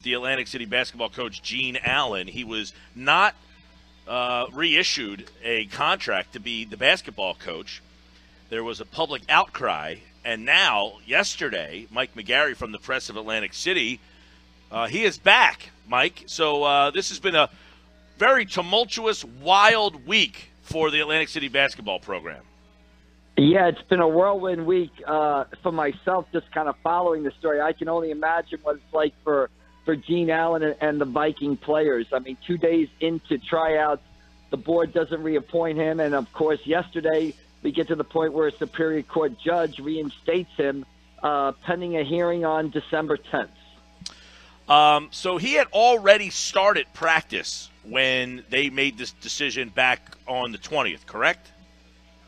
the Atlantic City basketball coach Gene Allen. He was not reissued a contract to be the basketball coach. There was a public outcry, and now, yesterday, Mike McGarry from the Press of Atlantic City, he is back, Mike. So this has been a very tumultuous, wild week for the Atlantic City basketball program. Yeah, it's been a whirlwind week for myself, just kind of following the story. I can only imagine what it's like for Gene Allen and the Viking players. I mean, 2 days into tryouts, the board doesn't reappoint him. And, of course, yesterday we get to the point where a Superior Court judge reinstates him pending a hearing on December 10th. So he had already started practice when they made this decision back on the 20th, correct?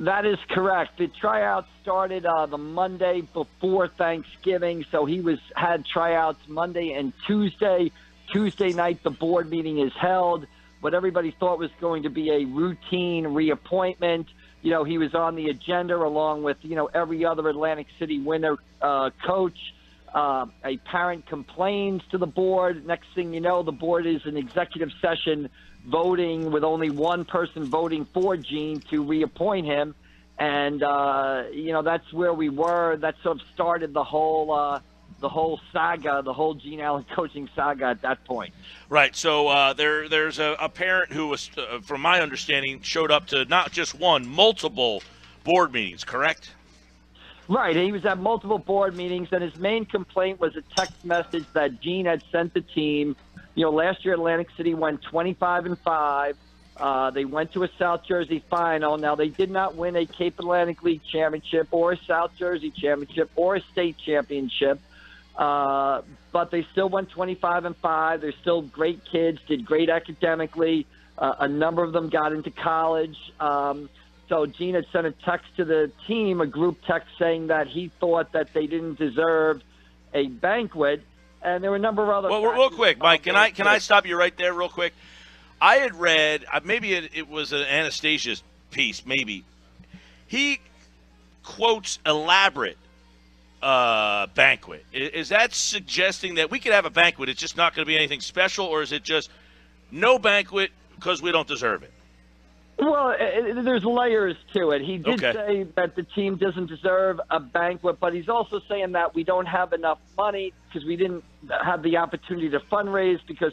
That is correct. The tryouts started the Monday before Thanksgiving, so he had tryouts Monday and Tuesday. Tuesday night, the board meeting is held. What everybody thought was going to be a routine reappointment. You know, he was on the agenda along with, every other Atlantic City winter coach. A parent complains to the board. Next thing you know, the board is in executive session voting with only one person voting for Gene to reappoint him. And, that's where we were. That sort of started the whole saga, the whole Gene Allen coaching saga at that point. Right. So there's a parent who was, from my understanding, showed up to not just one, multiple board meetings, correct? Right. He was at multiple board meetings, and his main complaint was a text message that Gene had sent the team. Last year Atlantic City went 25-5. They went to a South Jersey final. Now, they did not win a Cape Atlantic League championship or a South Jersey championship or a state championship, but they still went 25-5. They're still great kids, did great academically. A number of them got into college. So Gene had sent a text to the team, a group text, saying that he thought that they didn't deserve a banquet. And there were a number of other. Well, real quick, Mike, can I stop you right there, real quick? I had read, maybe it was an Anastasia's piece, maybe. He quotes elaborate banquet. Is that suggesting that we could have a banquet, it's just not going to be anything special, or is it just no banquet because we don't deserve it? Well, there's layers to it. He did say that the team doesn't deserve a banquet, but he's also saying that we don't have enough money because we didn't have the opportunity to fundraise because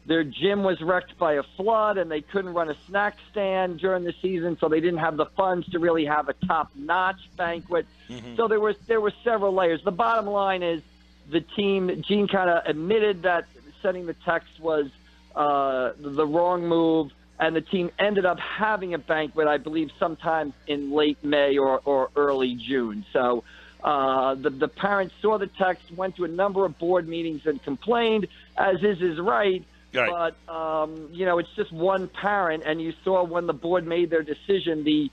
their gym was wrecked by a flood and they couldn't run a snack stand during the season, so they didn't have the funds to really have a top-notch banquet. Mm-hmm. So there were several layers. The bottom line is the team, Gene kind of admitted that sending the text was the wrong move. And the team ended up having a banquet, I believe, sometime in late May or early June. So the parents saw the text, went to a number of board meetings and complained, as is right. But, it's just one parent. And you saw when the board made their decision, the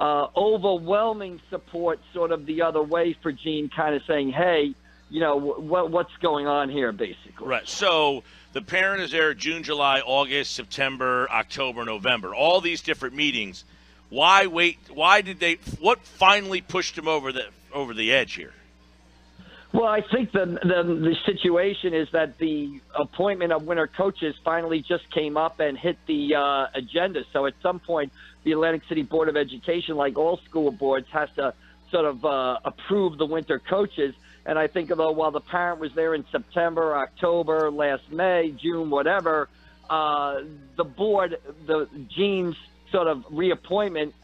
overwhelming support sort of the other way for Gene, kind of saying, hey, what's going on here, basically. Right. So the parent is there June, July, August, September, October, November, all these different meetings. Why wait? What finally pushed him over the edge here? Well, I think the situation is that the appointment of winter coaches finally just came up and hit the agenda. So at some point, the Atlantic City Board of Education, like all school boards, has to sort of approve the winter coaches. And I think, although while the parent was there in September, October, last May, June, whatever, the board, Gene's sort of reappointment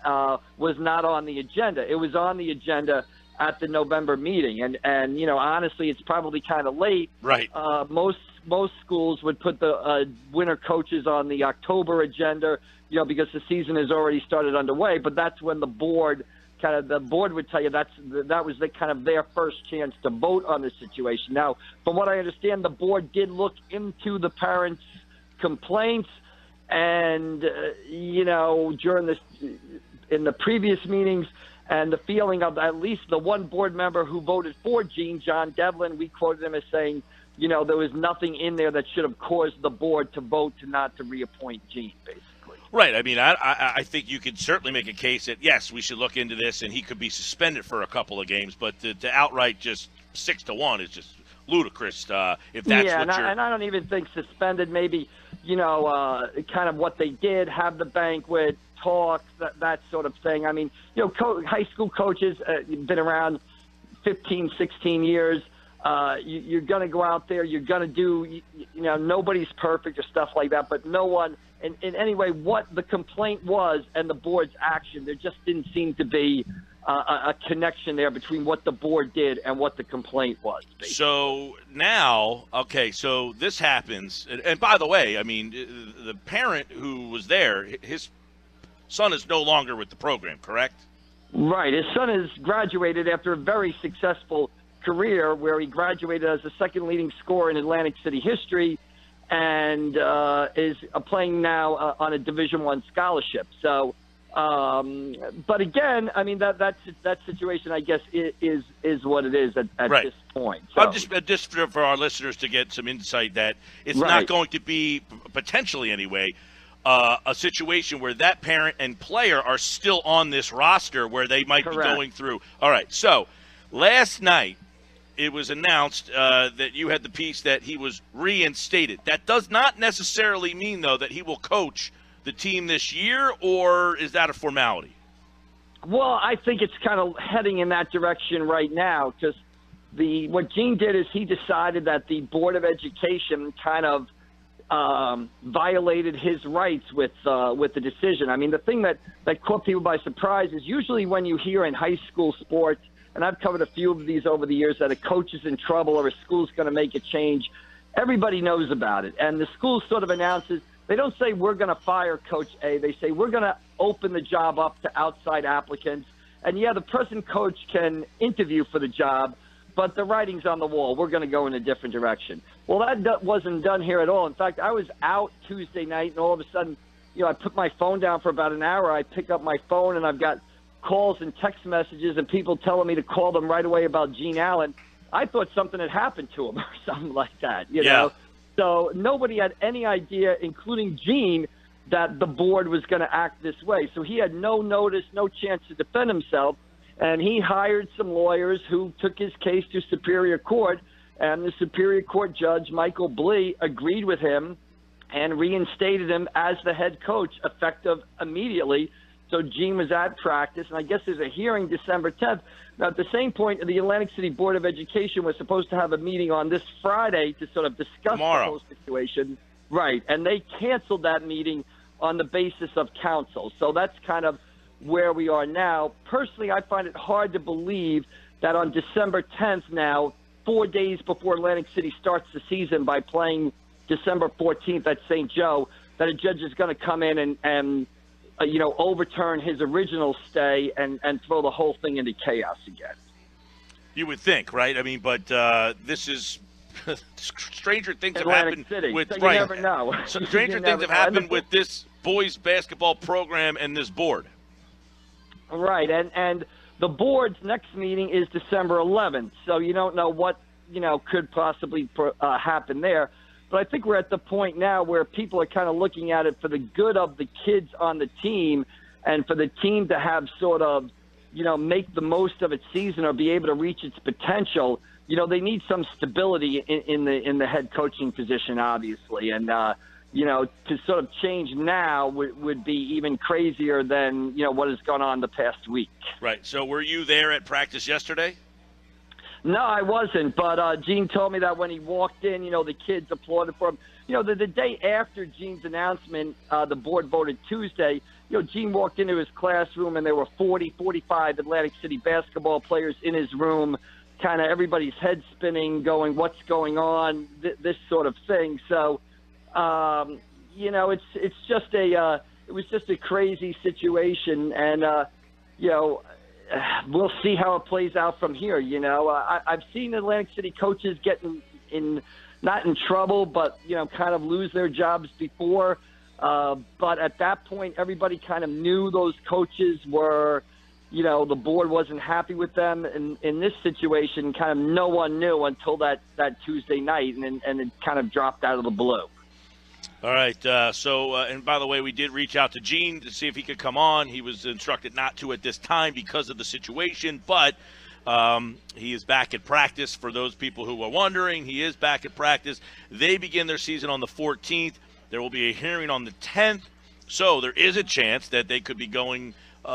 was not on the agenda. It was on the agenda at the November meeting. And honestly, it's probably kind of late. Right. Most schools would put the winter coaches on the October agenda, because the season has already started underway. But that's when the board would tell you that was their first chance to vote on the situation. Now, from what I understand, the board did look into the parents' complaints, and during in the previous meetings, and the feeling of at least the one board member who voted for Gene, John Devlin, we quoted him as saying, there was nothing in there that should have caused the board to vote not to reappoint Gene, basically. Right. I mean, I think you could certainly make a case that, yes, we should look into this, and he could be suspended for a couple of games, but to outright just 6-1 is just ludicrous if that's yeah, what you're. And I don't even think suspended. Maybe kind of what they did, have the banquet, talk, that sort of thing. I mean, high school coaches been around 15, 16 years. You're going to go out there. You're going to do, nobody's perfect or stuff like that, but no one, in any way, what the complaint was and the board's action, there just didn't seem to be a connection there between what the board did and what the complaint was. Basically. So now, okay, so this happens. And by the way, I mean, the parent who was there, his son is no longer with the program, correct? Right. His son has graduated after a very successful career where he graduated as the second leading scorer in Atlantic City history and is playing now on a Division I scholarship. So, but again, I mean, that situation, I guess, is what it is at right. this point. So. I'm just for our listeners to get some insight that it's right. not going to be, potentially anyway, a situation where that parent and player are still on this roster where they might Correct. be going through. All right, so last night it was announced that you had the piece that he was reinstated. That does not necessarily mean, though, that he will coach the team this year, or is that a formality? Well, I think it's kind of heading in that direction right now because what Gene did is he decided that the Board of Education kind of violated his rights with the decision. I mean, the thing that caught people by surprise is usually when you hear in high school sports, and I've covered a few of these over the years, that a coach is in trouble or a school's going to make a change, everybody knows about it. And the school sort of announces, they don't say we're going to fire Coach A. They say we're going to open the job up to outside applicants. And, yeah, the present coach can interview for the job, but the writing's on the wall. We're going to go in a different direction. Well, that wasn't done here at all. In fact, I was out Tuesday night, and all of a sudden, I put my phone down for about an hour. I pick up my phone, and I've got calls and text messages and people telling me to call them right away about Gene Allen. I thought something had happened to him or something like that, you know? So nobody had any idea, including Gene, that the board was going to act this way. So he had no notice, no chance to defend himself, and he hired some lawyers who took his case to Superior Court, and the Superior Court judge, Michael Blee, agreed with him and reinstated him as the head coach effective immediately. So Gene was at practice, and I guess there's a hearing December 10th. Now, at the same point, the Atlantic City Board of Education was supposed to have a meeting on this Friday to sort of discuss the whole situation. Right, and they canceled that meeting on the basis of counsel. So that's kind of where we are now. Personally, I find it hard to believe that on December 10th now, 4 days before Atlantic City starts the season by playing December 14th at St. Joe, that a judge is going to come in and overturn his original stay and throw the whole thing into chaos again. You would think, right? I mean, but this is stranger things have happened with so you never know. So stranger things have happened with this boys basketball program and this board. Right, and the board's next meeting is December 11th, so you don't know what could possibly happen there. But I think we're at the point now where people are kind of looking at it for the good of the kids on the team and for the team to have sort of, make the most of its season or be able to reach its potential. They need some stability in the head coaching position, obviously. And, to sort of change now would be even crazier than, what has gone on the past week. Right. So were you there at practice yesterday? No, I wasn't, but Gene told me that when he walked in, the kids applauded for him. The day after Gene's announcement, the board voted Tuesday, Gene walked into his classroom and there were 45 Atlantic City basketball players in his room, kind of everybody's head spinning, going, what's going on, this sort of thing. So, it's just it was just a crazy situation, and, we'll see how it plays out from here. I've seen Atlantic City coaches get not in trouble, but, kind of lose their jobs before. But at that point, everybody kind of knew those coaches were, the board wasn't happy with them. And in this situation, kind of no one knew until that Tuesday night, and it kind of dropped out of the blue. All right. And by the way, we did reach out to Gene to see if he could come on. He was instructed not to at this time because of the situation. But He is back at practice. For those people who are wondering, he is back at practice. They begin their season on the 14th. There will be a hearing on the 10th. So there is a chance that they could be going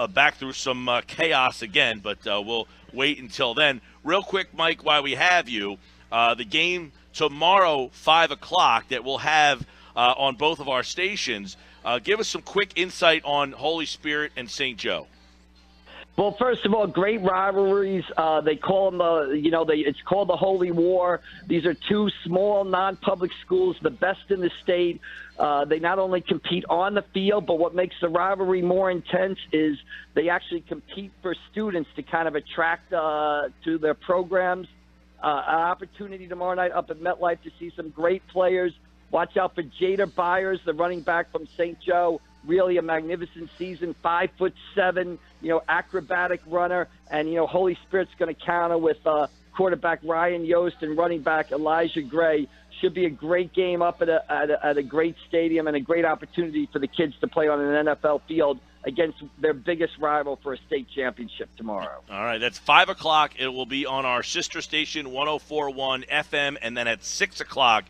back through some chaos again, but we'll wait until then. Real quick, Mike, while we have you, the game tomorrow, 5 o'clock, that we'll have on both of our stations. Give us some quick insight on Holy Spirit and St. Joe. Well, first of all, great rivalries. They call them it's called the Holy War. These are two small, non-public schools, the best in the state. They not only compete on the field, but what makes the rivalry more intense is they actually compete for students to kind of attract to their programs. An opportunity tomorrow night up at MetLife to see some great players. Watch out for Jada Byers, the running back from St. Joe. Really a magnificent season, 5'7", acrobatic runner. And, Holy Spirit's going to counter with quarterback Ryan Yost and running back Elijah Gray. Should be a great game up at a great stadium and a great opportunity for the kids to play on an NFL field against their biggest rival for a state championship tomorrow. All right, that's 5 o'clock. It will be on our sister station, 104.1 FM, and then at 6 o'clock,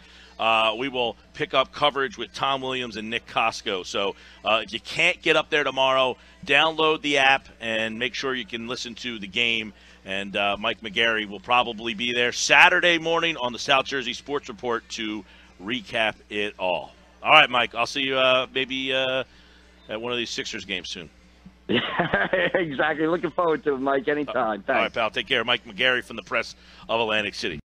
we will pick up coverage with Tom Williams and Nick Costco. So if you can't get up there tomorrow, download the app and make sure you can listen to the game. And Mike McGarry will probably be there Saturday morning on the South Jersey Sports Report to recap it all. All right, Mike, I'll see you maybe at one of these Sixers games soon. Exactly. Looking forward to it, Mike, anytime. Thanks. All right, pal. Take care. Mike McGarry from the Press of Atlantic City.